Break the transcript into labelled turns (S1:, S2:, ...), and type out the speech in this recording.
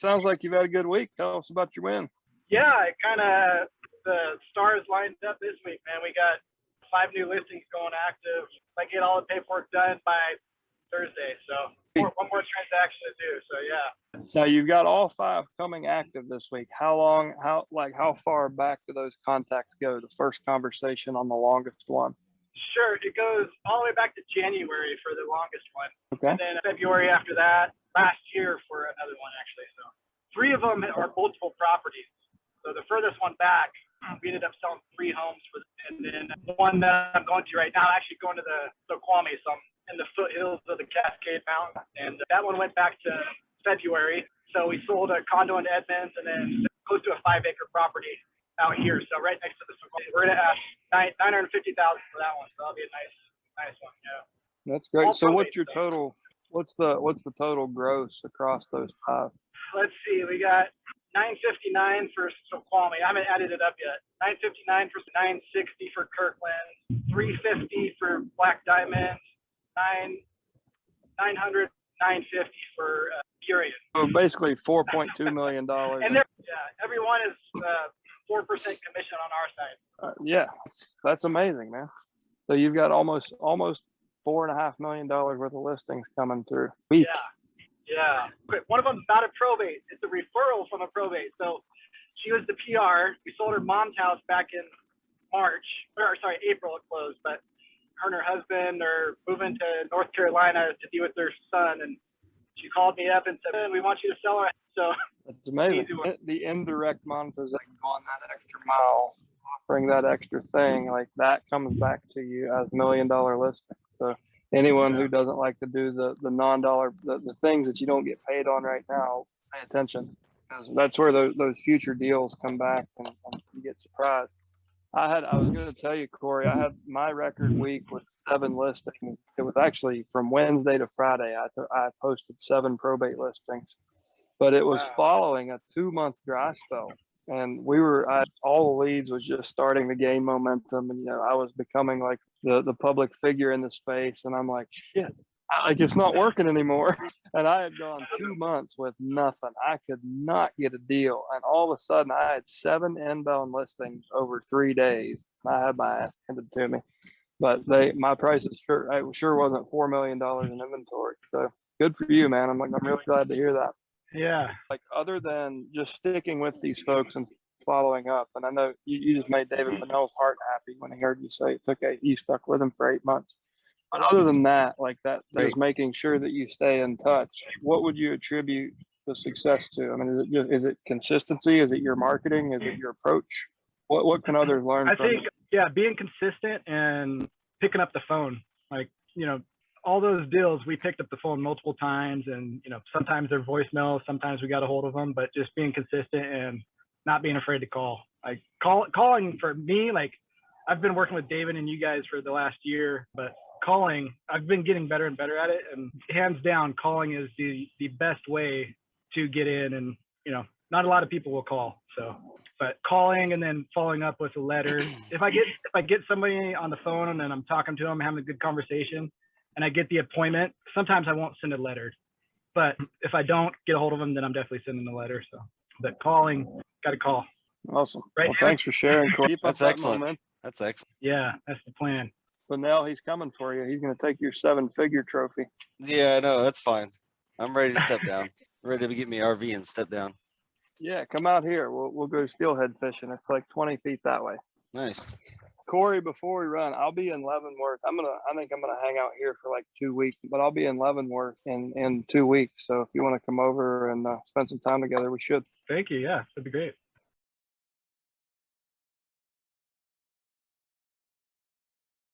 S1: sounds like you've had a good week. Tell us about your win.
S2: Yeah, the stars lined up this week, man. We got 5 new listings going active. I get all the paperwork done by Thursday, so one more transaction to do. So yeah.
S1: Now you've got all 5 coming active this week. How far back do those contacts go? The first conversation on the longest one.
S2: Sure, it goes all the way back to January for the longest one.
S1: Okay.
S2: And then February after that, last year for another one actually. So 3 of them are multiple properties. So the furthest one back, we ended up selling 3 homes for, and then one that I'm going to right now, I'm actually going to the Snoqualmie, so I'm in the foothills of the Cascade Mountains, and that one went back to February. So we sold a condo in Edmonds and then close to a 5-acre property out here, so right next to the Snoqualmie. We're gonna have $950,000 for that one, so that'll be a nice one. Yeah.
S1: That's great.
S2: All
S1: so what's
S2: probate
S1: your total? What's the total gross across those 5?
S2: Let's see, we got $959 for Snoqualmie. I haven't added it up yet. $959 for $960 for Kirkland, $350 for Black Diamond, $900, $950 for Curious.
S1: So basically $4.2 million.
S2: And every one is 4% commission on our side.
S1: Yeah, that's amazing, man. So you've got almost $4.5 million worth of listings coming through. Week.
S2: Yeah. One of them's not a probate. It's a referral from a probate. So she was the PR. We sold her mom's house back in April it closed, but her and her husband are moving to North Carolina to be with their son. And she called me up and said, we want you to sell her. So
S1: that's amazing. The indirect monetization going that extra mile, offering that extra thing, like that comes back to you as $1 million listings. So anyone who doesn't like to do the non-dollar, the things that you don't get paid on right now, pay attention, because that's where those future deals come back and you get surprised. I was going to tell you, Corey, I had my record week with 7 listings. It was actually from Wednesday to Friday. I posted 7 probate listings, but it was following a 2-month dry spell. And all the leads was just starting to gain momentum. And, I was becoming like the public figure in the space. And I'm like, shit, it's not working anymore. And I had gone 2 months with nothing. I could not get a deal. And all of a sudden I had 7 inbound listings over 3 days. And I had my ass handed to me, but my prices sure wasn't $4 million in inventory. So good for you, man. I'm really glad to hear that.
S2: Yeah.
S1: Like, other than just sticking with these folks and following up, and I know you just made David Pinnell's heart happy when he heard you say you stuck with him for 8 months. But other than that, like that, just making sure that you stay in touch, what would you attribute the success to? I mean, is it consistency? Is it your marketing? Is it your approach? What can others learn from
S2: you? Yeah, being consistent and picking up the phone. Like, all those deals, we picked up the phone multiple times, and sometimes they're voicemails, sometimes we got a hold of them, but just being consistent and not being afraid to call. Like calling for me, like I've been working with David and you guys for the last year, but calling, I've been getting better and better at it, and hands down, calling is the best way to get in. And not a lot of people will call, but calling and then following up with a letter. If I get somebody on the phone and then I'm talking to them, having a good conversation, and I get the appointment, sometimes I won't send a letter. But if I don't get a hold of them, then I'm definitely sending a letter. So, but calling, got to call.
S1: Awesome.
S2: Right.
S1: Well, thanks for sharing, Corey.
S3: That's excellent. That's excellent.
S2: Yeah, that's the plan.
S1: So now he's coming for you. He's going to take your 7-figure trophy.
S3: Yeah, I know. That's fine. I'm ready to step down. Ready to get me RV and step down.
S1: Yeah, come out here. We'll go steelhead fishing. It's like 20 feet that way.
S3: Nice.
S1: Corey, before we run, I'll be in Leavenworth. I think I'm gonna hang out here for like 2 weeks, but I'll be in Leavenworth in 2 weeks. So if you want to come over and spend some time together, we should.
S2: Thank you. Yeah, that'd be great.